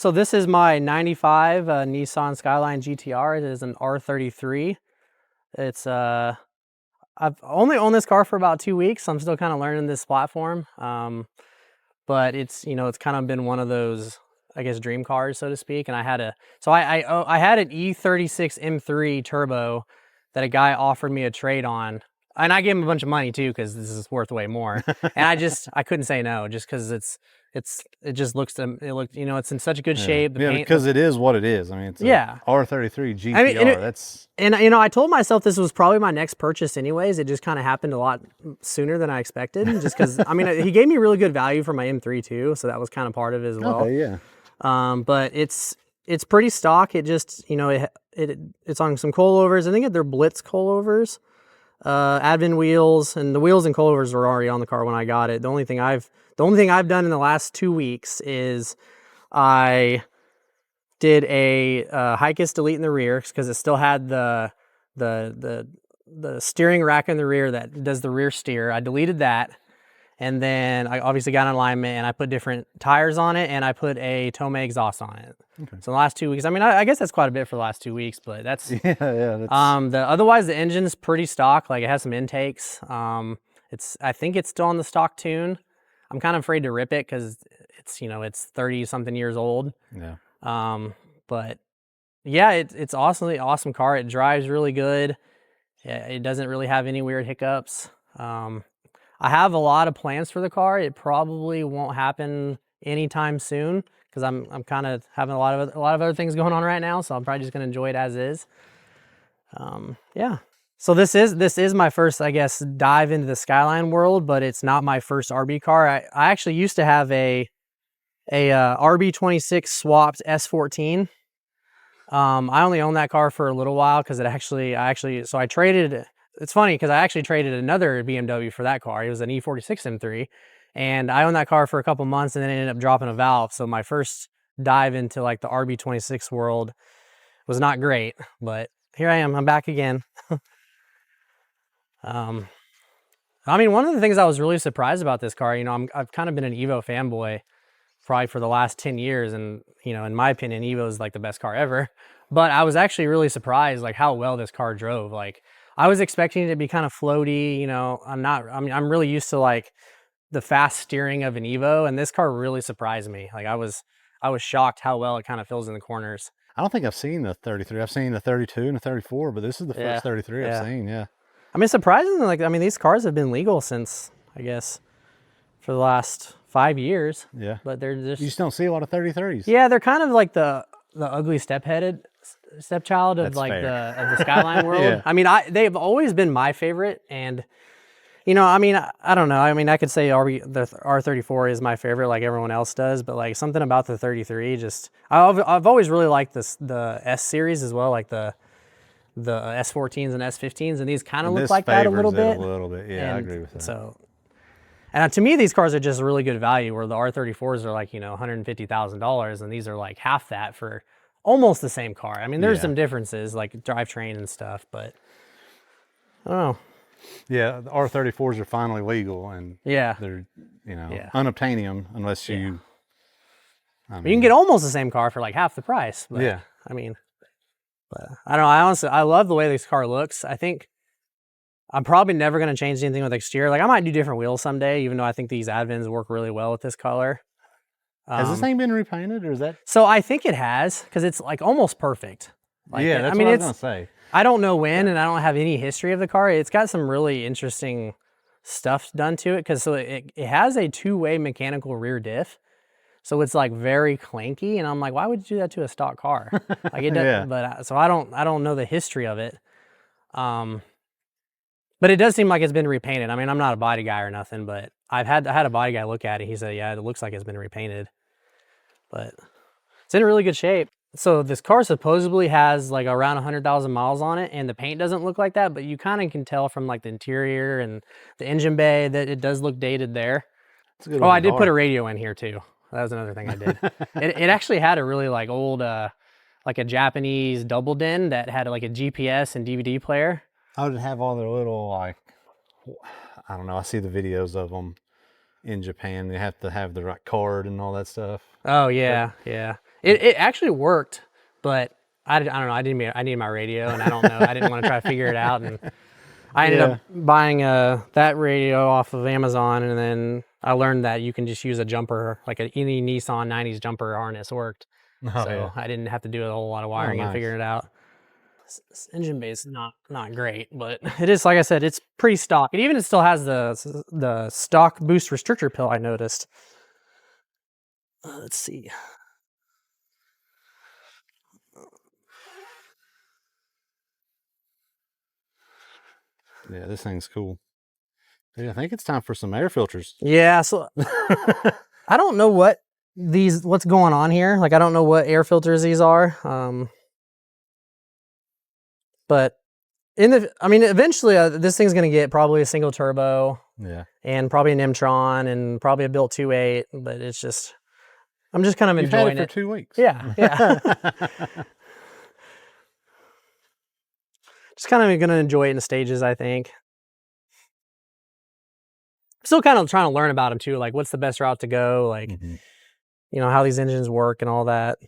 So this is my 95 Nissan Skyline GTR. It is an R33. It's I've only owned this car for about 2 weeks. I'm still kind of learning this platform. But it's, you know, it's kind of been one of those, I guess, dream cars, so to speak. And I had I had an E36 M3 turbo that a guy offered me a trade on. And I gave him a bunch of money too, because this is worth way more. And I couldn't say no, just because it just looks, you know, it's in such good shape. The paint, because it is what it is. I mean, it's a R33 GTR. I mean, and you know, I told myself this was probably my next purchase anyways. It just kind of happened a lot sooner than I expected, just because, I mean, he gave me really good value for my M3 too, so that was kind of part of it as well. Okay, yeah. But it's pretty stock. It just, you know, it's on some coilovers. I think they're Blitz coilovers. Advent wheels, and the wheels and coilovers were already on the car when I got it. The only thing I've done in the last 2 weeks is I did a high-kiss delete in the rear, because it still had the steering rack in the rear that does the rear steer. I deleted that, and then I obviously got an alignment, and I put different tires on it, and I put a Tomei exhaust on it. Okay. So the last 2 weeks, I mean, I guess that's quite a bit for the last 2 weeks, but that's otherwise the engine's pretty stock. Like, it has some intakes. I think it's still on the stock tune. I'm kind of afraid to rip it because it's, you know, it's 30 something years old. Yeah. But yeah, it's awesome car. It drives really good. It doesn't really have any weird hiccups. I have a lot of plans for the car. It probably won't happen anytime soon, because I'm kind of having a lot of other things going on right now, so I'm probably just gonna enjoy it as is. Yeah. So this is my first, I guess, dive into the Skyline world, but it's not my first RB car. I actually used to have a RB26 swapped S14. I only owned that car for a little while because so I traded. It's funny because I actually traded another BMW for that car. It was an E46 M3, and I owned that car for a couple months, and then it ended up dropping a valve. So my first dive into like the RB26 world was not great, but here I am. I'm back again. I mean, one of the things I was really surprised about this car, you know, I've kind of been an Evo fanboy probably for the last 10 years. And, you know, in my opinion, Evo is like the best car ever. But I was actually really surprised, like, how well this car drove. Like, I was expecting it to be kind of floaty, you know. I'm really used to like the fast steering of an Evo, and this car really surprised me. Like, I was shocked how well it kind of fills in the corners. I don't think I've seen the 33. I've seen the 32 and the 34, but this is the first 33 I've seen. Yeah. I mean, surprisingly, like, I mean, these cars have been legal since, I guess, for the last 5 years. Yeah. But they're just... You just don't see a lot of 33s. Yeah, they're kind of like the ugly stepchild of the Skyline world. Yeah. I mean, they've always been my favorite, and, you know, I mean, I don't know. I mean, I could say the R34 is my favorite, like everyone else does, but like something about the 33 just... I've always really liked the S series as well, like the S14s and S15s, and these kind of look like that a little bit. Yeah, I agree with that. So, and to me, these cars are just really good value, where the R34s are like, you know, $150,000, and these are like half that for almost the same car. I mean, there's some differences, like drivetrain and stuff, but I don't know. Yeah, the R34s are finally legal, and they're, you know, unobtainium unless you... I mean, you can get almost the same car for like half the price. But, I mean... But I don't know, I love the way this car looks. I think I'm probably never going to change anything with exterior. Like, I might do different wheels someday, even though I think these Advents work really well with this color. Has this thing been repainted, or is that? So I think it has, because it's like almost perfect. Like, yeah, that's what I was going to say. I don't know when, and I don't have any history of the car. It's got some really interesting stuff done to it, because it has a two-way mechanical rear diff. So it's like very clanky, and I'm like, why would you do that to a stock car? Like, it doesn't. But so I don't know the history of it. But it does seem like it's been repainted. I mean, I'm not a body guy or nothing, but I had a body guy look at it. He said, yeah, it looks like it's been repainted. But it's in really good shape. So this car supposedly has like around 100,000 miles on it, and the paint doesn't look like that, but you kind of can tell from like the interior and the engine bay that it does look dated there. Oh, I did put a radio in here too. That was another thing I did. It actually had a really like old, like a Japanese double din that had like a GPS and DVD player. I would have all their little, like, I don't know, I see the videos of them in Japan. They have to have the right card and all that stuff. Oh yeah, yeah. It actually worked, but I don't know. I needed my radio, and I don't know. I didn't want to try to figure it out, and I ended up buying that radio off of Amazon, and then I learned that you can just use a jumper, like any Nissan 90s jumper harness worked. So I didn't have to do a whole lot of wiring and figuring it out. This engine bay is not great, but it is, like I said, it's pretty stock. It still has the stock boost restrictor pill, I noticed. Let's see. Yeah, this thing's cool. Yeah, I think it's time for some air filters. Yeah, so I don't know what's going on here. Like, I don't know what air filters these are. But eventually this thing's gonna get probably a single turbo. Yeah. And probably an M-tron and probably a built 2.8, but it's just, I'm just kind of enjoying it for 2 weeks. Yeah. Just kind of gonna enjoy it in stages, I think. Still kind of trying to learn about them too, like what's the best route to go, like, you know, how these engines work and all that.